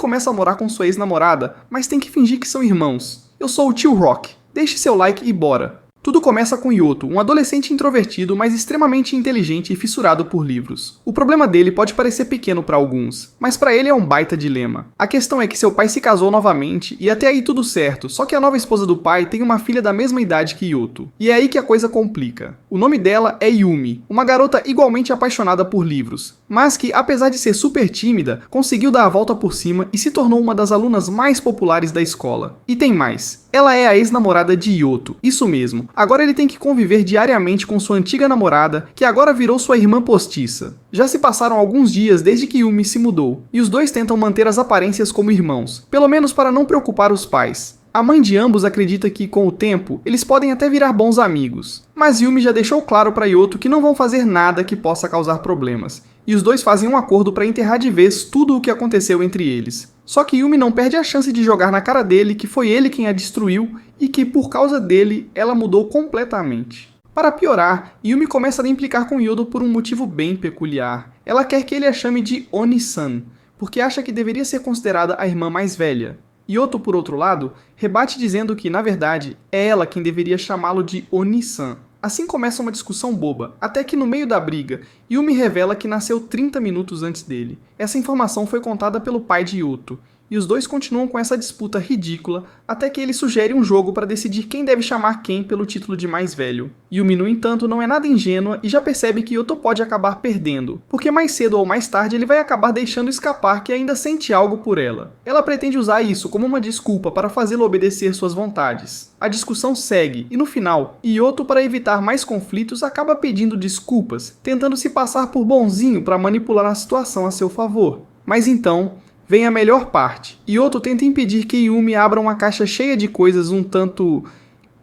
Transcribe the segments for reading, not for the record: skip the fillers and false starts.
começa a morar com sua ex-namorada, mas tem que fingir que são irmãos. Eu sou o Tio Rock. Deixe seu like e bora! Tudo começa com Yoto, um adolescente introvertido, mas extremamente inteligente e fissurado por livros. O problema dele pode parecer pequeno para alguns, mas para ele é um baita dilema. A questão é que seu pai se casou novamente e até aí tudo certo, só que a nova esposa do pai tem uma filha da mesma idade que Yoto. E é aí que a coisa complica. O nome dela é Yumi, uma garota igualmente apaixonada por livros, mas que, apesar de ser super tímida, conseguiu dar a volta por cima e se tornou uma das alunas mais populares da escola. E tem mais. Ela é a ex-namorada de Yoto, isso mesmo. Agora ele tem que conviver diariamente com sua antiga namorada, que agora virou sua irmã postiça. Já se passaram alguns dias desde que Yumi se mudou, e os dois tentam manter as aparências como irmãos, pelo menos para não preocupar os pais. A mãe de ambos acredita que, com o tempo, eles podem até virar bons amigos. Mas Yumi já deixou claro para Yoto que não vão fazer nada que possa causar problemas, e os dois fazem um acordo para enterrar de vez tudo o que aconteceu entre eles. Só que Yumi não perde a chance de jogar na cara dele que foi ele quem a destruiu e que, por causa dele, ela mudou completamente. Para piorar, Yumi começa a implicar com Yoto por um motivo bem peculiar. Ela quer que ele a chame de Oni-san, porque acha que deveria ser considerada a irmã mais velha. Yoto, por outro lado, rebate dizendo que, na verdade, é ela quem deveria chamá-lo de Oni-san. Assim começa uma discussão boba, até que no meio da briga, Yumi revela que nasceu 30 minutos antes dele. Essa informação foi contada pelo pai de Yoto, e os dois continuam com essa disputa ridícula, até que ele sugere um jogo para decidir quem deve chamar quem pelo título de mais velho. Yumi, no entanto, não é nada ingênua e já percebe que Yoto pode acabar perdendo, porque mais cedo ou mais tarde ele vai acabar deixando escapar que ainda sente algo por ela. Ela pretende usar isso como uma desculpa para fazê-lo obedecer suas vontades. A discussão segue, e no final, Yoto, para evitar mais conflitos, acaba pedindo desculpas, tentando se passar por bonzinho para manipular a situação a seu favor. Mas então vem a melhor parte. Yoto tenta impedir que Yumi abra uma caixa cheia de coisas um tanto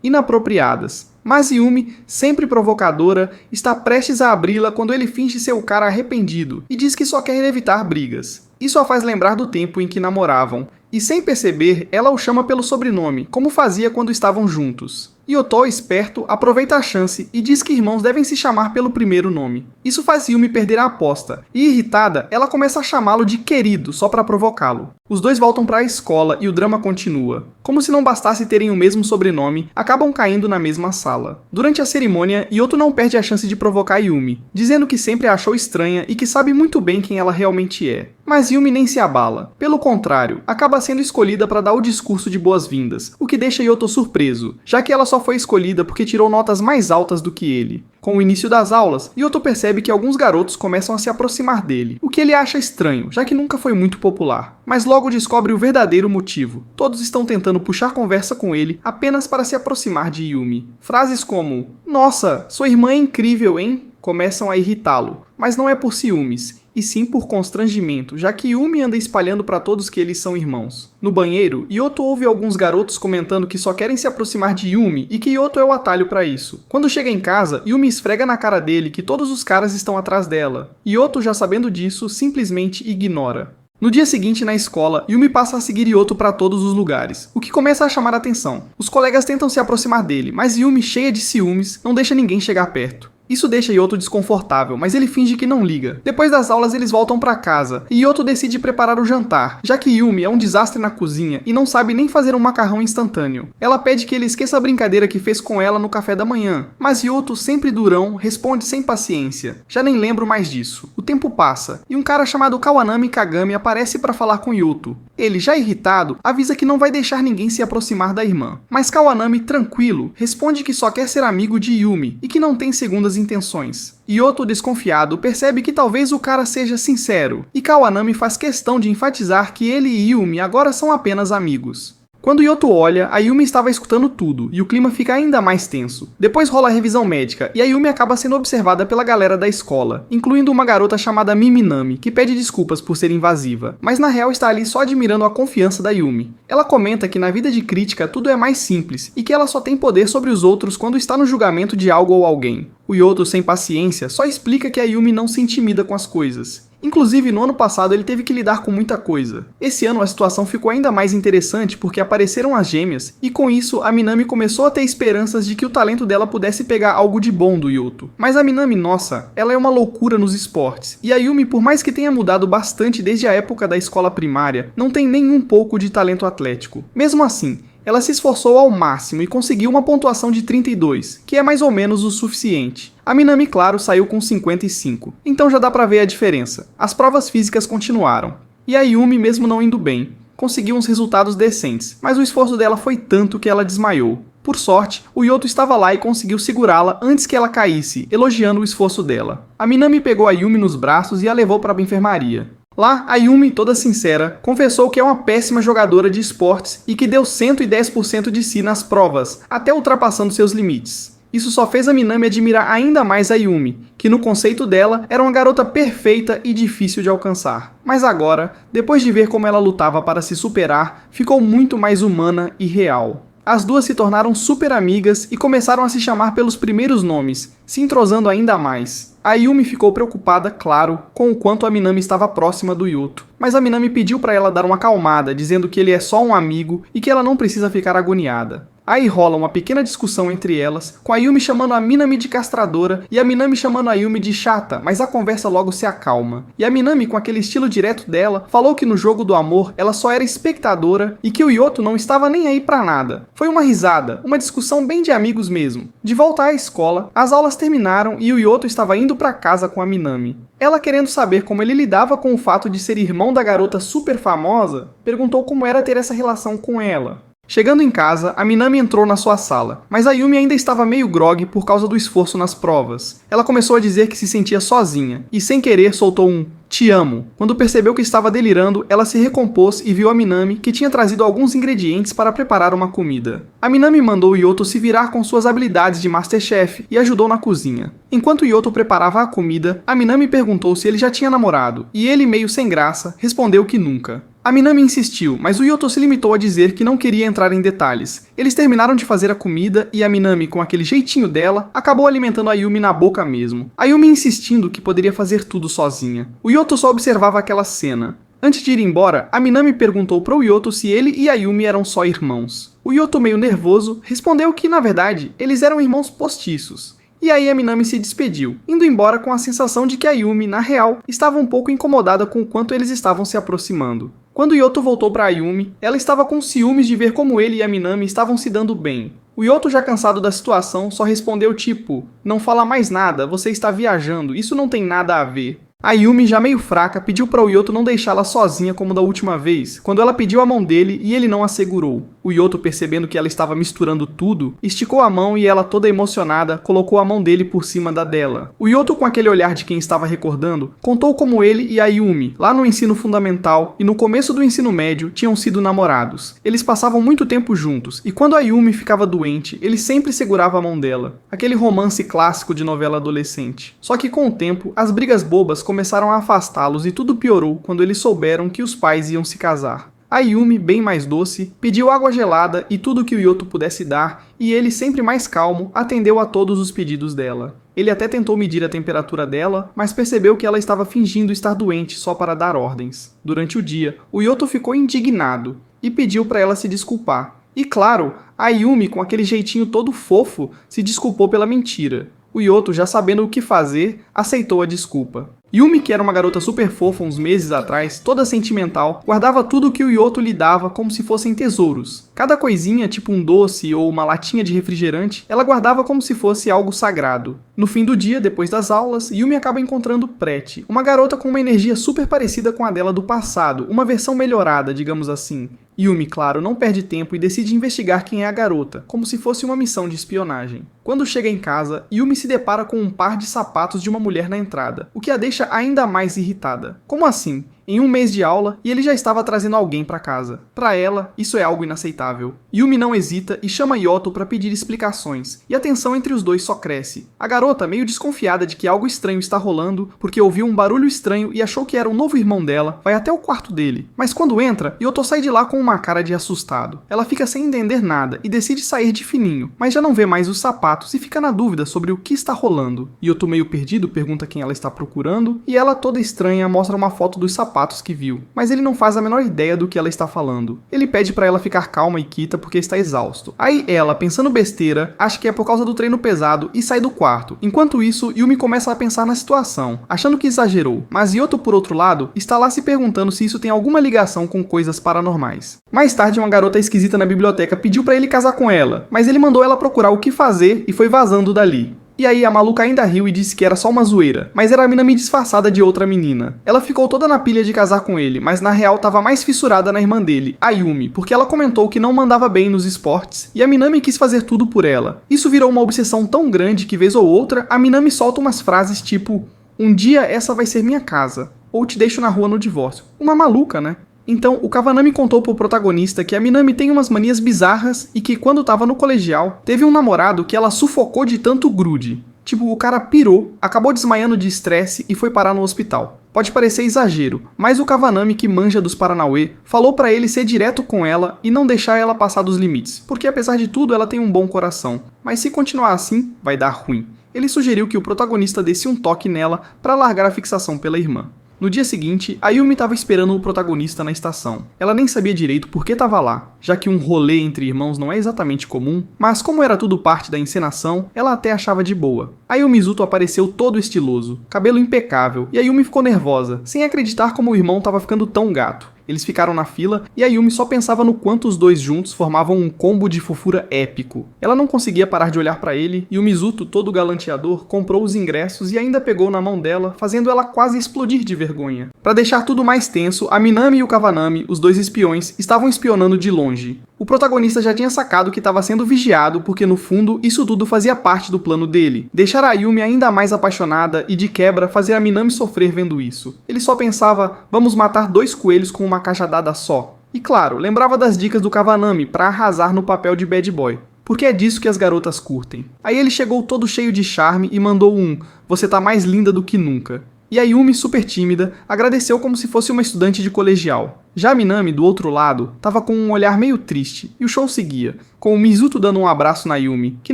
inapropriadas. Mas Yumi, sempre provocadora, está prestes a abri-la quando ele finge ser o cara arrependido e diz que só quer evitar brigas. Isso a faz lembrar do tempo em que namoravam, e sem perceber, ela o chama pelo sobrenome, como fazia quando estavam juntos. Yoto, esperto, aproveita a chance e diz que irmãos devem se chamar pelo primeiro nome. Isso faz Yumi perder a aposta, e irritada, ela começa a chamá-lo de querido só para provocá-lo. Os dois voltam para a escola e o drama continua. Como se não bastasse terem o mesmo sobrenome, acabam caindo na mesma sala. Durante a cerimônia, Yoto não perde a chance de provocar Yumi, dizendo que sempre a achou estranha e que sabe muito bem quem ela realmente é. Mas Yumi nem se abala. Pelo contrário, acaba sendo escolhida para dar o discurso de boas-vindas, o que deixa Yoto surpreso, já que ela só foi escolhida porque tirou notas mais altas do que ele. Com o início das aulas, Yoto percebe que alguns garotos começam a se aproximar dele, o que ele acha estranho, já que nunca foi muito popular. Mas logo descobre o verdadeiro motivo. Todos estão tentando puxar conversa com ele apenas para se aproximar de Yumi. Frases como "Nossa, sua irmã é incrível, hein?" começam a irritá-lo, mas não é por ciúmes, e sim por constrangimento, já que Yumi anda espalhando para todos que eles são irmãos. No banheiro, Yoto ouve alguns garotos comentando que só querem se aproximar de Yumi e que Yoto é o atalho para isso. Quando chega em casa, Yumi esfrega na cara dele que todos os caras estão atrás dela. Yoto, já sabendo disso, simplesmente ignora. No dia seguinte, na escola, Yumi passa a seguir Yoto para todos os lugares, o que começa a chamar a atenção. Os colegas tentam se aproximar dele, mas Yumi, cheia de ciúmes, não deixa ninguém chegar perto. Isso deixa Yoto desconfortável, mas ele finge que não liga. Depois das aulas, eles voltam para casa, e Yoto decide preparar o jantar, já que Yumi é um desastre na cozinha e não sabe nem fazer um macarrão instantâneo. Ela pede que ele esqueça a brincadeira que fez com ela no café da manhã, mas Yoto, sempre durão, responde sem paciência. Já nem lembro mais disso. O tempo passa, e um cara chamado Kawanami Kagami aparece para falar com Yoto. Ele, já irritado, avisa que não vai deixar ninguém se aproximar da irmã. Mas Kawanami, tranquilo, responde que só quer ser amigo de Yumi e que não tem segundas intenções. Yoto, desconfiado, percebe que talvez o cara seja sincero, e Kawanami faz questão de enfatizar que ele e Yumi agora são apenas amigos. Quando Yoto olha, a Yumi estava escutando tudo, e o clima fica ainda mais tenso. Depois rola a revisão médica, e a Yumi acaba sendo observada pela galera da escola, incluindo uma garota chamada Miminami, que pede desculpas por ser invasiva, mas na real está ali só admirando a confiança da Yumi. Ela comenta que na vida de crítica tudo é mais simples, e que ela só tem poder sobre os outros quando está no julgamento de algo ou alguém. O Yoto, sem paciência, só explica que a Yumi não se intimida com as coisas. Inclusive, no ano passado ele teve que lidar com muita coisa. Esse ano a situação ficou ainda mais interessante porque apareceram as gêmeas, e com isso a Minami começou a ter esperanças de que o talento dela pudesse pegar algo de bom do Yoto. Mas a Minami, nossa, ela é uma loucura nos esportes, e a Yumi, por mais que tenha mudado bastante desde a época da escola primária, não tem nem um pouco de talento atlético. Mesmo assim, ela se esforçou ao máximo e conseguiu uma pontuação de 32, que é mais ou menos o suficiente. A Minami, claro, saiu com 55, então já dá pra ver a diferença. As provas físicas continuaram, e a Yumi, mesmo não indo bem, conseguiu uns resultados decentes, mas o esforço dela foi tanto que ela desmaiou. Por sorte, o Yoto estava lá e conseguiu segurá-la antes que ela caísse, elogiando o esforço dela. A Minami pegou a Yumi nos braços e a levou para a enfermaria. Lá, a Yumi, toda sincera, confessou que é uma péssima jogadora de esportes e que deu 110% de si nas provas, até ultrapassando seus limites. Isso só fez a Minami admirar ainda mais a Yumi, que no conceito dela era uma garota perfeita e difícil de alcançar. Mas agora, depois de ver como ela lutava para se superar, ficou muito mais humana e real. As duas se tornaram super amigas e começaram a se chamar pelos primeiros nomes, se entrosando ainda mais. A Yumi ficou preocupada, claro, com o quanto a Minami estava próxima do Yoto, mas a Minami pediu para ela dar uma acalmada, dizendo que ele é só um amigo e que ela não precisa ficar agoniada. Aí rola uma pequena discussão entre elas, com a Yumi chamando a Minami de castradora e a Minami chamando a Yumi de chata, mas a conversa logo se acalma. E a Minami, com aquele estilo direto dela, falou que no jogo do amor ela só era espectadora e que o Yoto não estava nem aí pra nada. Foi uma risada, uma discussão bem de amigos mesmo. De volta à escola, as aulas terminaram e o Yoto estava indo pra casa com a Minami. Ela, querendo saber como ele lidava com o fato de ser irmão da garota super famosa, perguntou como era ter essa relação com ela. Chegando em casa, a Minami entrou na sua sala, mas a Yumi ainda estava meio grogue por causa do esforço nas provas. Ela começou a dizer que se sentia sozinha, e sem querer soltou um "te amo". Quando percebeu que estava delirando, ela se recompôs e viu a Minami, que tinha trazido alguns ingredientes para preparar uma comida. A Minami mandou o Yoto se virar com suas habilidades de Masterchef e ajudou na cozinha. Enquanto o Yoto preparava a comida, a Minami perguntou se ele já tinha namorado, e ele, meio sem graça, respondeu que nunca. A Minami insistiu, mas o Yoto se limitou a dizer que não queria entrar em detalhes. Eles terminaram de fazer a comida e a Minami, com aquele jeitinho dela, acabou alimentando a Yumi na boca mesmo. A Yumi insistindo que poderia fazer tudo sozinha. O Yoto só observava aquela cena. Antes de ir embora, a Minami perguntou para o Yoto se ele e a Yumi eram só irmãos. O Yoto, meio nervoso, respondeu que, na verdade, eles eram irmãos postiços. E aí a Minami se despediu, indo embora com a sensação de que a Yumi, na real, estava um pouco incomodada com o quanto eles estavam se aproximando. Quando Yoto voltou para a Yumi, ela estava com ciúmes de ver como ele e a Minami estavam se dando bem. O Yoto, já cansado da situação, só respondeu tipo, "Não fala mais nada, você está viajando, isso não tem nada a ver." A Yumi, já meio fraca, pediu para o Yoto não deixá-la sozinha como da última vez, quando ela pediu a mão dele e ele não a segurou. O Yoto, percebendo que ela estava misturando tudo, esticou a mão e ela, toda emocionada, colocou a mão dele por cima da dela. O Yoto, com aquele olhar de quem estava recordando, contou como ele e a Yumi, lá no ensino fundamental e no começo do ensino médio, tinham sido namorados. Eles passavam muito tempo juntos, e quando a Yumi ficava doente, ele sempre segurava a mão dela. Aquele romance clássico de novela adolescente. Só que com o tempo, as brigas bobas começaram a afastá-los e tudo piorou quando eles souberam que os pais iam se casar. A Yumi, bem mais doce, pediu água gelada e tudo que o Yoto pudesse dar, e ele, sempre mais calmo, atendeu a todos os pedidos dela. Ele até tentou medir a temperatura dela, mas percebeu que ela estava fingindo estar doente só para dar ordens. Durante o dia, o Yoto ficou indignado e pediu para ela se desculpar. E claro, a Yumi, com aquele jeitinho todo fofo, se desculpou pela mentira. O Yoto, já sabendo o que fazer, aceitou a desculpa. Yumi, que era uma garota super fofa uns meses atrás, toda sentimental, guardava tudo que o Yoto lhe dava como se fossem tesouros. Cada coisinha, tipo um doce ou uma latinha de refrigerante, ela guardava como se fosse algo sagrado. No fim do dia, depois das aulas, Yumi acaba encontrando Preti, uma garota com uma energia super parecida com a dela do passado, uma versão melhorada, digamos assim. Yumi, claro, não perde tempo e decide investigar quem é a garota, como se fosse uma missão de espionagem. Quando chega em casa, Yumi se depara com um par de sapatos de uma mulher na entrada, o que a deixa ainda mais irritada. Como assim? em um mês de aula e ele já estava trazendo alguém para casa. Para ela, isso é algo inaceitável. Yumi não hesita e chama Yoto para pedir explicações, e a tensão entre os dois só cresce. A garota, meio desconfiada de que algo estranho está rolando, porque ouviu um barulho estranho e achou que era o novo irmão dela, vai até o quarto dele. Mas quando entra, Yoto sai de lá com uma cara de assustado. Ela fica sem entender nada e decide sair de fininho, mas já não vê mais os sapatos e fica na dúvida sobre o que está rolando. Yoto, meio perdido, pergunta quem ela está procurando, e ela, toda estranha, mostra uma foto dos sapatos que viu, mas ele não faz a menor ideia do que ela está falando. Ele pede para ela ficar calma e quieta porque está exausto. Aí ela, pensando besteira, acha que é por causa do treino pesado e sai do quarto. Enquanto isso, Yumi começa a pensar na situação, achando que exagerou, mas Yoto, por outro lado, está lá se perguntando se isso tem alguma ligação com coisas paranormais. Mais tarde, uma garota esquisita na biblioteca pediu para ele casar com ela, mas ele mandou ela procurar o que fazer e foi vazando dali. E aí a maluca ainda riu e disse que era só uma zoeira, mas era a Minami disfarçada de outra menina. Ela ficou toda na pilha de casar com ele, mas na real tava mais fissurada na irmã dele, a Yumi, porque ela comentou que não mandava bem nos esportes, e a Minami quis fazer tudo por ela. Isso virou uma obsessão tão grande que, vez ou outra, a Minami solta umas frases tipo: "Um dia essa vai ser minha casa", ou "te deixo na rua no divórcio". Uma maluca, né? Então, o Kavanami contou pro protagonista que a Minami tem umas manias bizarras e que, quando tava no colegial, teve um namorado que ela sufocou de tanto grude. Tipo, o cara pirou, acabou desmaiando de estresse e foi parar no hospital. Pode parecer exagero, mas o Kavanami, que manja dos Paranauê, falou pra ele ser direto com ela e não deixar ela passar dos limites, porque apesar de tudo ela tem um bom coração, mas se continuar assim, vai dar ruim. Ele sugeriu que o protagonista desse um toque nela pra largar a fixação pela irmã. No dia seguinte, a Yumi estava esperando o protagonista na estação. Ela nem sabia direito por que estava lá, já que um rolê entre irmãos não é exatamente comum, mas como era tudo parte da encenação, ela até achava de boa. Aí o Mizuto apareceu todo estiloso, cabelo impecável, e a Yumi ficou nervosa, sem acreditar como o irmão estava ficando tão gato. Eles ficaram na fila e a Yumi só pensava no quanto os dois juntos formavam um combo de fofura épico. Ela não conseguia parar de olhar pra ele e o Mizuto, todo galanteador, comprou os ingressos e ainda pegou na mão dela, fazendo ela quase explodir de vergonha. Pra deixar tudo mais tenso, a Minami e o Kavanami, os dois espiões, estavam espionando de longe. O protagonista já tinha sacado que estava sendo vigiado porque, no fundo, isso tudo fazia parte do plano dele. Deixar a Yumi ainda mais apaixonada e, de quebra, fazer a Minami sofrer vendo isso. Ele só pensava: vamos matar 2 coelhos com uma cajadada só. E claro, lembrava das dicas do Kavanami para arrasar no papel de bad boy, porque é disso que as garotas curtem. Aí ele chegou todo cheio de charme e mandou um: "Você tá mais linda do que nunca". E a Yumi, super tímida, agradeceu como se fosse uma estudante de colegial. Já a Minami, do outro lado, estava com um olhar meio triste, e o show seguia, com o Mizuto dando um abraço na Yumi, que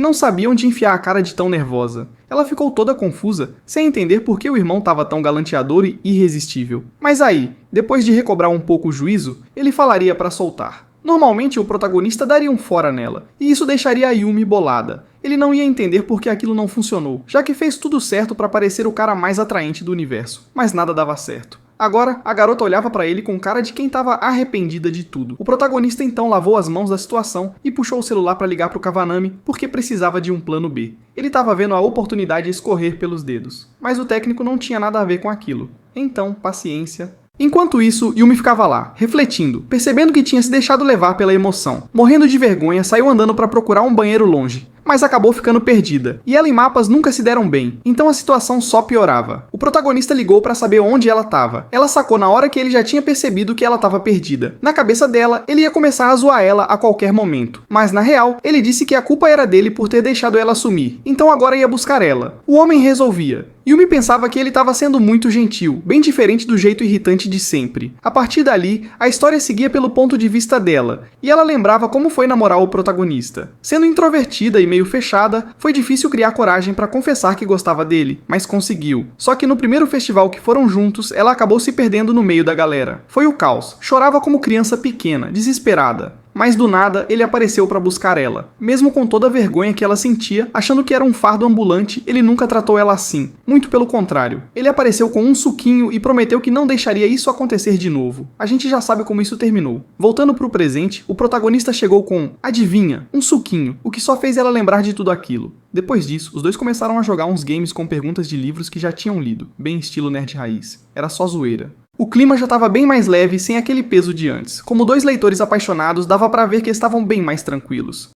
não sabia onde enfiar a cara de tão nervosa. Ela ficou toda confusa, sem entender por que o irmão estava tão galanteador e irresistível. Mas aí, depois de recobrar um pouco o juízo, ele falaria para soltar. Normalmente o protagonista daria um fora nela, e isso deixaria a Yumi bolada. Ele não ia entender por que aquilo não funcionou, já que fez tudo certo para parecer o cara mais atraente do universo, mas nada dava certo. Agora, a garota olhava para ele com cara de quem estava arrependida de tudo. O protagonista então lavou as mãos da situação e puxou o celular para ligar para o Kavanami porque precisava de um plano B. Ele estava vendo a oportunidade escorrer pelos dedos, mas o técnico não tinha nada a ver com aquilo. Então, paciência. Enquanto isso, Yumi ficava lá, refletindo, percebendo que tinha se deixado levar pela emoção. Morrendo de vergonha, saiu andando para procurar um banheiro longe, mas acabou ficando perdida. E ela e Mapas nunca se deram bem, então a situação só piorava. O protagonista ligou para saber onde ela estava. Ela sacou na hora que ele já tinha percebido que ela estava perdida. Na cabeça dela, ele ia começar a zoar ela a qualquer momento. Mas na real, ele disse que a culpa era dele por ter deixado ela sumir, então agora ia buscar ela. O homem resolvia. Yumi pensava que ele estava sendo muito gentil, bem diferente do jeito irritante de sempre. A partir dali, a história seguia pelo ponto de vista dela, e ela lembrava como foi namorar o protagonista. Sendo introvertida e meio fechada, foi difícil criar coragem para confessar que gostava dele, mas conseguiu. Só que no primeiro festival que foram juntos, ela acabou se perdendo no meio da galera. Foi o caos. Chorava como criança pequena, desesperada. Mas do nada, ele apareceu para buscar ela. Mesmo com toda a vergonha que ela sentia, achando que era um fardo ambulante, ele nunca tratou ela assim. Muito pelo contrário. Ele apareceu com um suquinho e prometeu que não deixaria isso acontecer de novo. A gente já sabe como isso terminou. Voltando pro presente, o protagonista chegou com, adivinha, um suquinho, o que só fez ela lembrar de tudo aquilo. Depois disso, os dois começaram a jogar uns games com perguntas de livros que já tinham lido, bem estilo nerd raiz. Era só zoeira. O clima já estava bem mais leve, sem aquele peso de antes. Como 2 leitores apaixonados, dava pra ver que estavam bem mais tranquilos.